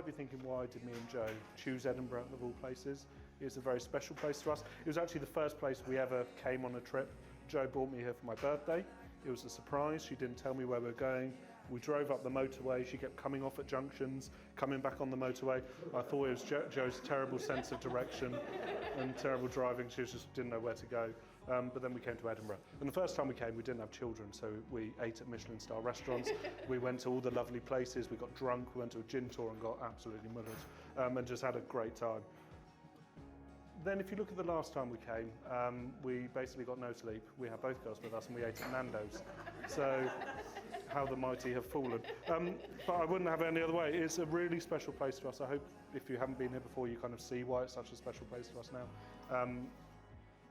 might be thinking, why did me and Joe choose Edinburgh of all places? It's a very special place to us. It was actually the first place we ever came on a trip. Joe brought me here for my birthday. It was a surprise. She didn't tell me where we were going. We drove up the motorway. She kept coming off at junctions, coming back on the motorway. I thought it was Joe's terrible sense of direction and terrible driving. She just didn't know where to go. But then we came to Edinburgh. And the first time we came, we didn't have children, so we ate at Michelin-star restaurants. We went to all the lovely places. We got drunk. We went to a gin tour and got absolutely mullered, and just had a great time. Then if you look at the last time we came, we basically got no sleep. We had both girls with us and we ate at Nando's. So how the mighty have fallen. But I wouldn't have it any other way. It's a really special place to us. I hope if you haven't been here before, you kind of see why it's such a special place to us now.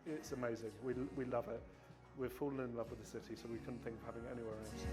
It's amazing. We love it. We've fallen in love with the city, so we couldn't think of having it anywhere else.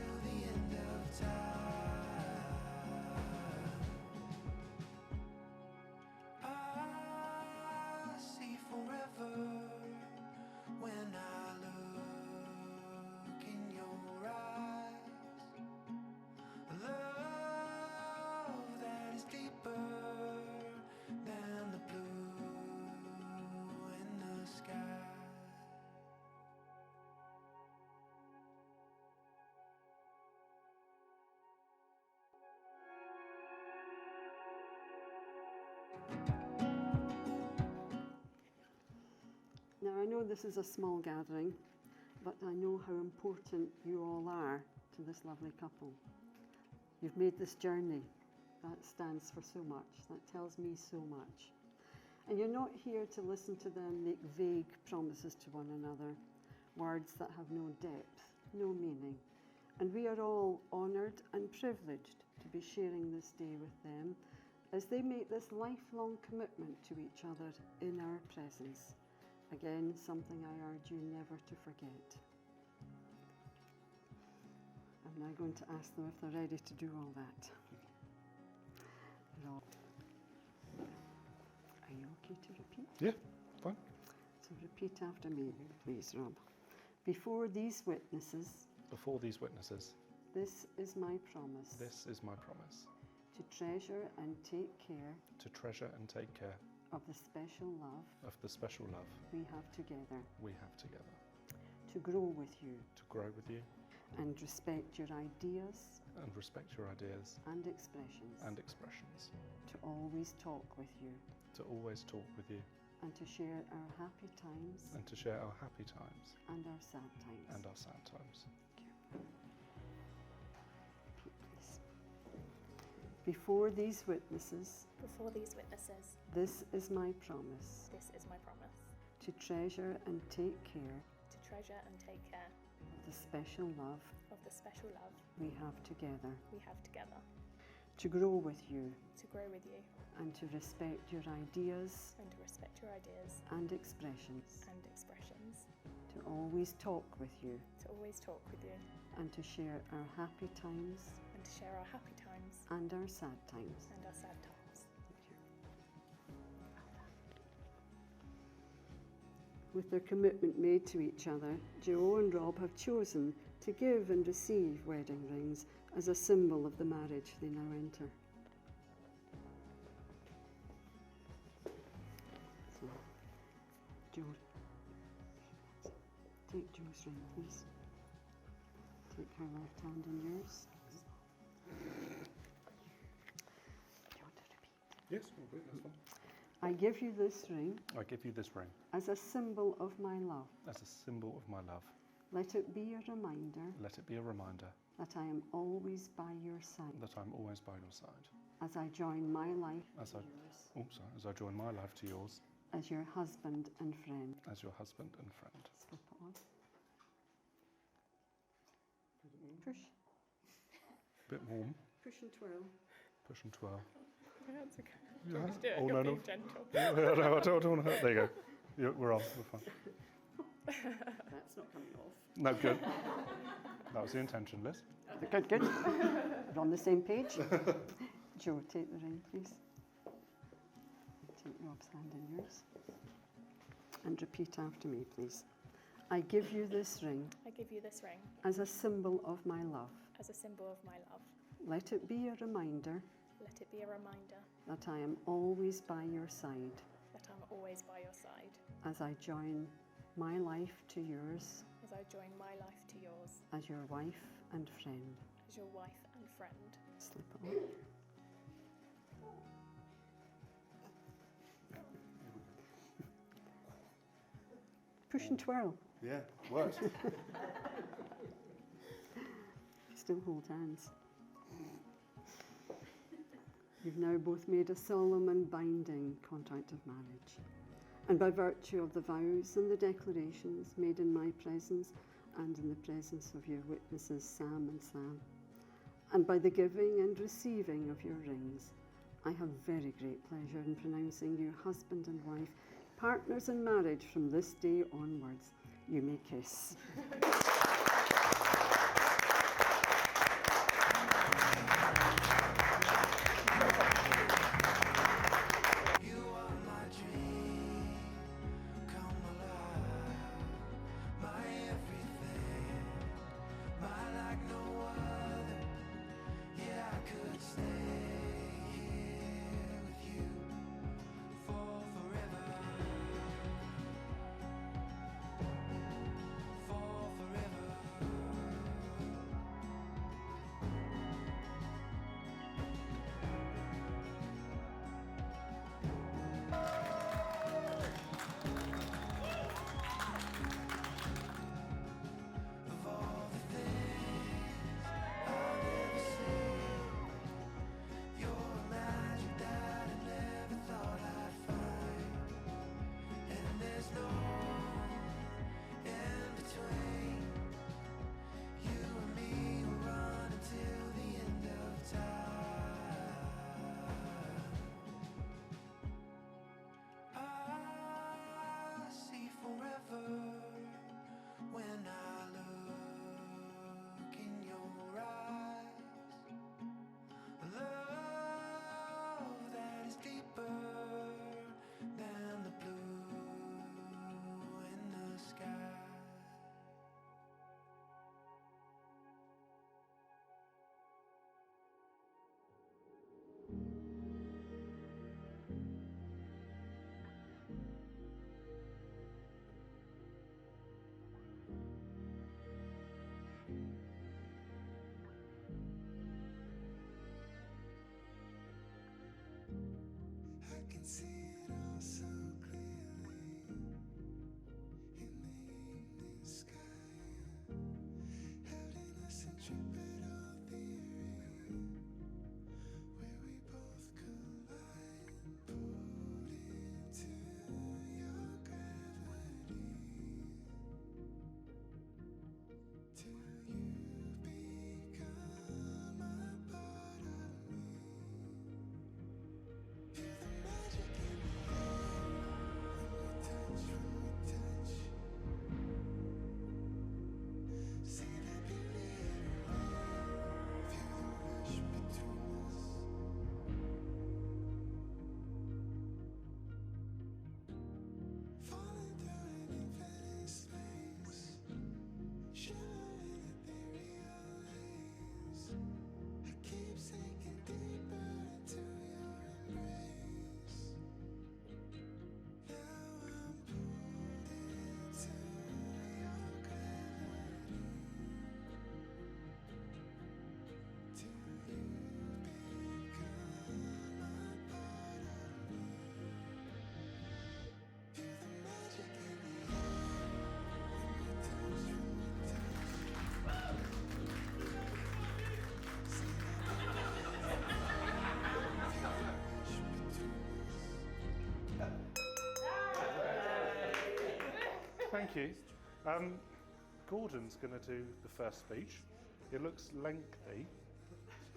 Now I know this is a small gathering, but I know how important you all are to this lovely couple. You've made this journey. That stands for so much. That tells me so much. And you're not here to listen to them make vague promises to one another, words that have no depth, no meaning. And we are all honoured and privileged to be sharing this day with them as they make this lifelong commitment to each other in our presence. Again, something I urge you never to forget. I'm now going to ask them if they're ready to do all that. Rob, are you okay to repeat? Yeah, fine. So repeat after me, please, Rob. Before these witnesses. Before these witnesses. This is my promise. This is my promise. To treasure and take care. To treasure and take care. Of the special love. Of the special love. We have together. We have together. To grow with you. To grow with you. And respect your ideas. And respect your ideas. And expressions. And expressions. To always talk with you. To always talk with you. And to share our happy times. And to share our happy times. And our sad times. And our sad times. Thank you. Repeat, please. Before these witnesses. Before these witnesses. This is my promise. This is my promise. To treasure and take care. To treasure and take care. Of the special love. Of the special love. We have together. We have together. To grow with you. To grow with you. And to respect your ideas. And to respect your ideas. And expressions. And expressions. To always talk with you. To always talk with you. And to share our happy times. And to share our happy times. And our sad times. And our sad times. Thank you. With their commitment made to each other, Joe and Rob have chosen to give and receive wedding rings as a symbol of the marriage they now enter. So, Joe, take Joe's ring, please. Take her left hand in yours. Do you want to repeat? Yes, we'll that's fine. I give you this ring. I give you this ring. As a symbol of my love. As a symbol of my love. Let it be a reminder. Let it be a reminder. That I am always by your side. That I'm always by your side. As I join my life to yours. As I join my life to yours. As your husband and friend. As your husband and friend. Slip it on. Push. Bit warm. Push and twirl. Push and twirl. Yeah, it's okay. Yeah. Just do it. Oh, You're no, being gentle. No, I don't want to hurt. There you go. Yeah, we're on. We're fine. That's not coming off. No, good. That was the intention, Liz. Good, good. We're on the same page. Joe, take the ring, please. Take Rob's hand in yours. And repeat after me, please. I give you this ring. I give you this ring. As a symbol of my love. As a symbol of my love. Let it be a reminder. Let it be a reminder that I am always by your side that I'm always by your side as I join my life to yours as I join my life to yours as your wife and friend. as your wife and friend. Slip it on. Push and twirl. Yeah, worked. Still hold hands. You've now both made a solemn and binding contract of marriage. And by virtue of the vows and the declarations made in my presence and in the presence of your witnesses, Sam and Sam, and by the giving and receiving of your rings, I have very great pleasure in pronouncing you husband and wife, partners in marriage from this day onwards. You may kiss. I can see it all so clearly in the evening sky, having a centripetal theory where we both collide, pulled into your gravity till you become a part of me. Feel the magic in the air when we touch. See the beauty everywhere. Feel the rush between us. Falling through an infinite space, shimmering ethereal haze. I keep sinking deeper into your embrace. Now I'm pulled into your gravity till you become a part of me. Feel the magic in the air when we touch. See the beauty everywhere. Feel the rush between us. Thank you. Gordon's going to do the first speech. It looks lengthy,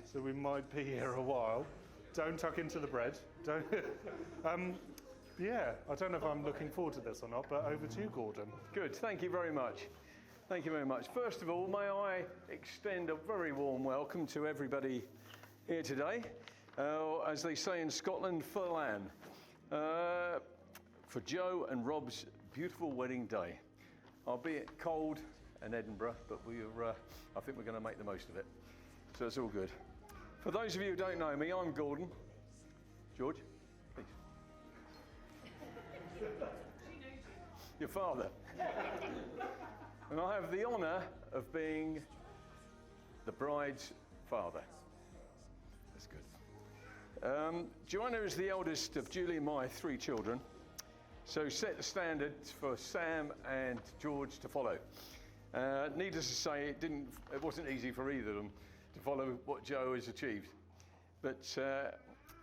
so we might be here a while. Don't tuck into the bread. Don't. Yeah, I don't know if I'm looking forward to this or not, but over to you, Gordon. Good, thank you very much. Thank you very much. First of all, may I extend a very warm welcome to everybody here today. As they say in Scotland, for Lan, for Joe and Rob's beautiful wedding day. Albeit cold in Edinburgh, but I think we're going to make the most of it. So it's all good. For those of you who don't know me, I'm Gordon. George, please. Your father. And I have the honour of being the bride's father. That's good. Joanna is the eldest of Julie and my 3 children, so set the standards for Sam and George to follow. Needless to say, it wasn't easy for either of them to follow what Joe has achieved. But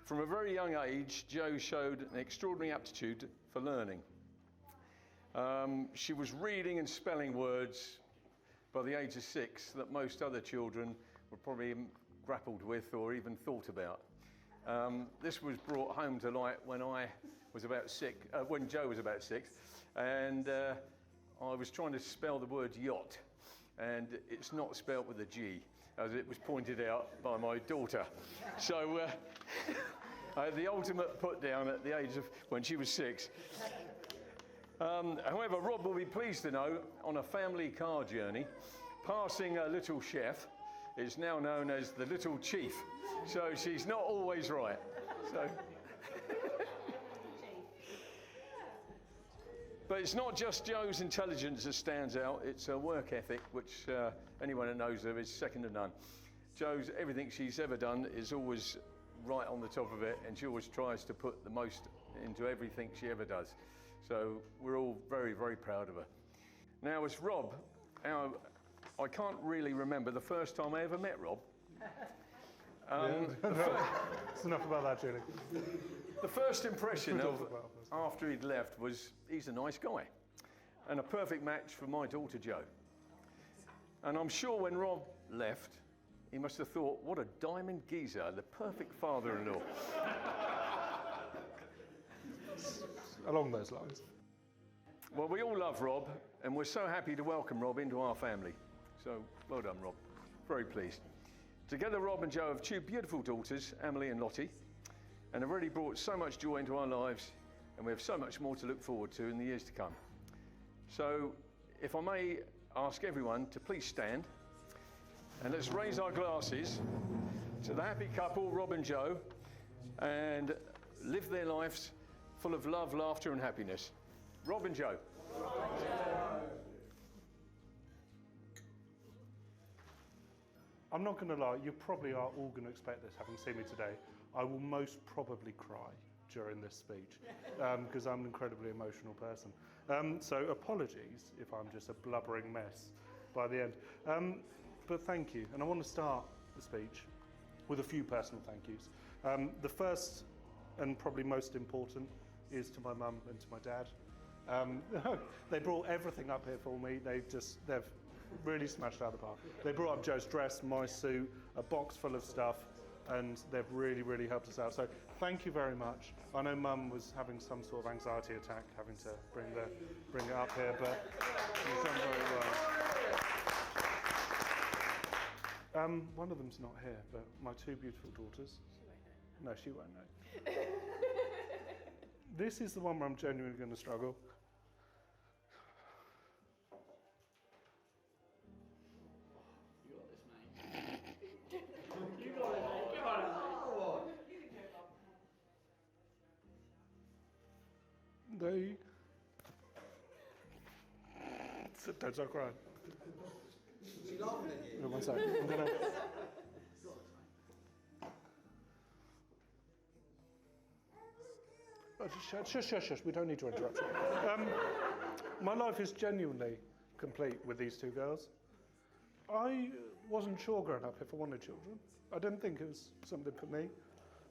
from a very young age, Joe showed an extraordinary aptitude for learning. She was reading and spelling words by the age of 6 that most other children were probably grappled with or even thought about. This was brought home to light when when Joe was about 6, and I was trying to spell the word yacht, and it's not spelt with a G, as it was pointed out by my daughter. So I had the ultimate put down at the age of when she was 6. However, Rob will be pleased to know, on a family car journey, passing a little chef is now known as the little chief. So she's not always right. So. But it's not just Joe's intelligence that stands out, it's her work ethic, which anyone who knows her is second to none. Joe's, everything she's ever done is always right on the top of it, and she always tries to put the most into everything she ever does. So we're all very, very proud of her. Now, as Rob, I can't really remember the first time I ever met Rob. It's enough about that, Julie. The first impression after he'd left was he's a nice guy and a perfect match for my daughter Jo. And I'm sure when Rob left, he must have thought, what a diamond geezer, the perfect father-in-law. Along those lines. Well, we all love Rob, and we're so happy to welcome Rob into our family. So, well done, Rob. Very pleased. Together, Rob and Jo have 2 beautiful daughters, Emily and Lottie, and have already brought so much joy into our lives, and we have so much more to look forward to in the years to come. So, if I may ask everyone to please stand, and let's raise our glasses to the happy couple, Rob and Jo, and live their lives full of love, laughter and happiness. Rob and Jo. I'm not going to lie, you probably are all going to expect this, having seen me today. I will most probably cry during this speech, because I'm an incredibly emotional person. So apologies if I'm just a blubbering mess by the end. But thank you, and I want to start the speech with a few personal thank yous. The first and probably most important is to my mum and to my dad. They brought everything up here for me. They've really smashed it out of the park. They brought up Joe's dress, my suit, a box full of stuff, and they've really, really helped us out. So thank you very much. I know Mum was having some sort of anxiety attack, having to bring it up here, but you've done very well. One of them's not here, but my 2 beautiful daughters. No, she won't know. This is the one where I'm genuinely going to struggle. Don't start crying. Is she laughing at you? No, one second. I'm gonna. Shush. We don't need to interrupt you. My life is genuinely complete with these 2 girls. I wasn't sure growing up if I wanted children. I didn't think it was something for me.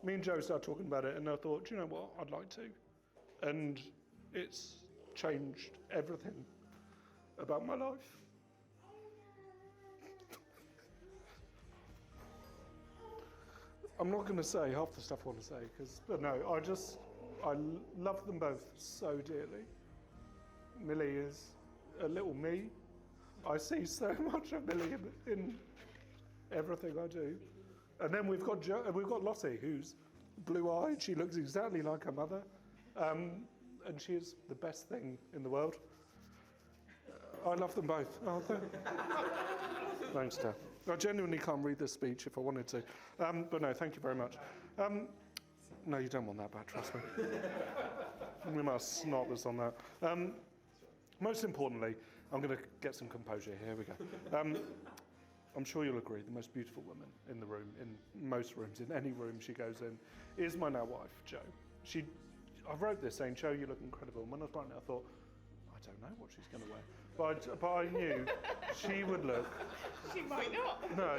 Me and Joe started talking about it, and I thought, do you know what? I'd like to. And it's changed everything about my life. I'm not going to say half the stuff I want to say, but no, I love them both so dearly. Millie is a little me. I see so much of Millie in everything I do. And then we've got Lottie, who's blue-eyed. She looks exactly like her mother. And she is the best thing in the world. I love them both. Oh, thanks, Dad. I genuinely can't read this speech if I wanted to. But no, thank you very much. No, you don't want that back, trust me. We must snot this on that. Most importantly, I'm going to get some composure here. Here we go. I'm sure you'll agree, the most beautiful woman in the room, in most rooms, in any room she goes in, is my now wife, Jo. I wrote this saying, Jo, you look incredible. And when I was writing it, I thought, I don't know what she's going to wear. But I knew she would look. She might not. No,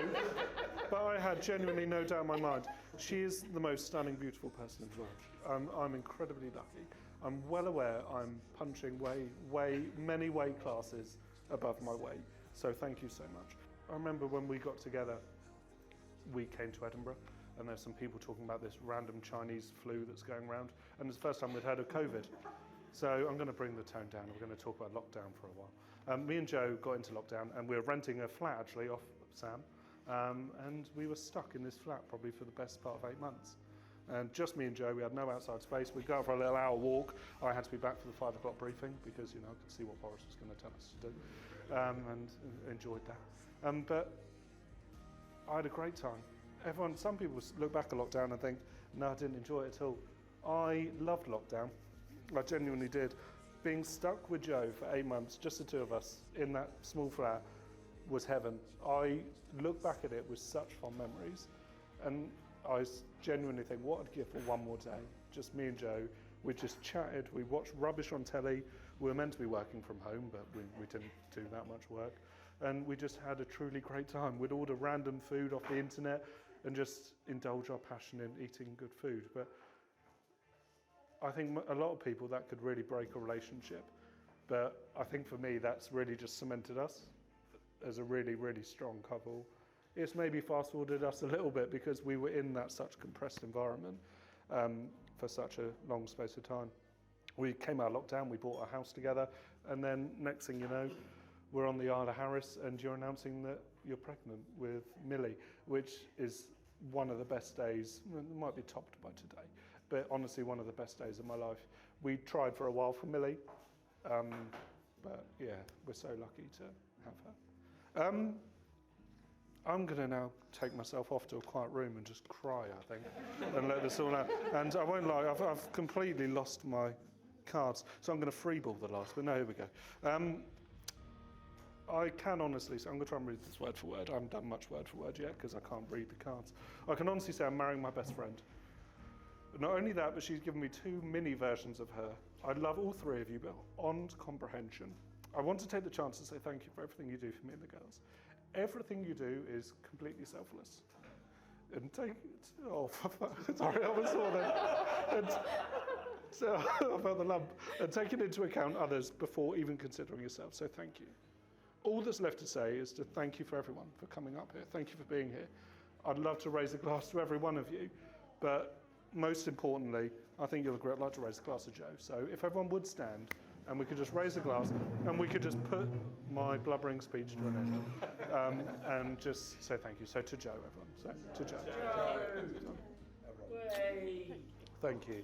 but I had genuinely no doubt in my mind. She is the most stunning, beautiful person in the world. I'm incredibly lucky. I'm well aware I'm punching many weight classes above my weight. So thank you so much. I remember when we got together, we came to Edinburgh, and there's some people talking about this random Chinese flu that's going around, and it's the first time we'd heard of COVID. So I'm going to bring the tone down. We're going to talk about lockdown for a while. Me and Jo got into lockdown, and we were renting a flat actually off Sam, and we were stuck in this flat probably for the best part of 8 months. And just me and Jo, we had no outside space. We'd go out for a little hour walk. I had to be back for the 5 o'clock briefing because, you know, I could see what Boris was going to tell us to do, and enjoyed that. But I had a great time. Some people look back at lockdown and think, no, I didn't enjoy it at all. I loved lockdown. I genuinely did. Being stuck with Jo for 8 months, just the two of us, in that small flat, was heaven. I look back at it with such fond memories, and I genuinely think, what I'd give for one more day. Just me and Jo. We just chatted, we watched rubbish on telly. We were meant to be working from home, but we didn't do that much work. And we just had a truly great time. We'd order random food off the internet and just indulge our passion in eating good food. But I think a lot of people, that could really break a relationship. But I think for me, that's really just cemented us as a really, really strong couple. It's maybe fast forwarded us a little bit because we were in that such compressed environment for such a long space of time. We came out of lockdown, we bought a house together, and then next thing you know, we're on the Isle of Harris and you're announcing that you're pregnant with Millie, which is one of the best days. It might be topped by today, but honestly one of the best days of my life. We tried for a while for Millie, but yeah, we're so lucky to have her. I'm going to now take myself off to a quiet room and just cry, I think, and let this all out. And I won't lie, I've completely lost my cards, so I'm going to freeball the last, but no, here we go. I can honestly say, I'm going to try and read this word for word. I haven't done much word for word yet because I can't read the cards. I can honestly say I'm marrying my best friend. Not only that, but she's given me 2 mini versions of her. I love all 3 of you, but beyond comprehension. I want to take the chance to say thank you for everything you do for me and the girls. Everything you do is completely selfless. And sorry, I was saw that. So I felt the lump. And taking into account others before even considering yourself. So thank you. All that's left to say is to thank you for everyone for coming up here. Thank you for being here. I'd love to raise a glass to every one of you, but most importantly, I think you'll agree I'd like to raise a glass to Jo. So if everyone would stand, and we could just raise a glass, and we could just put my blubbering speech to an end, and just say thank you. So to Jo, everyone. So to Jo. Thank you.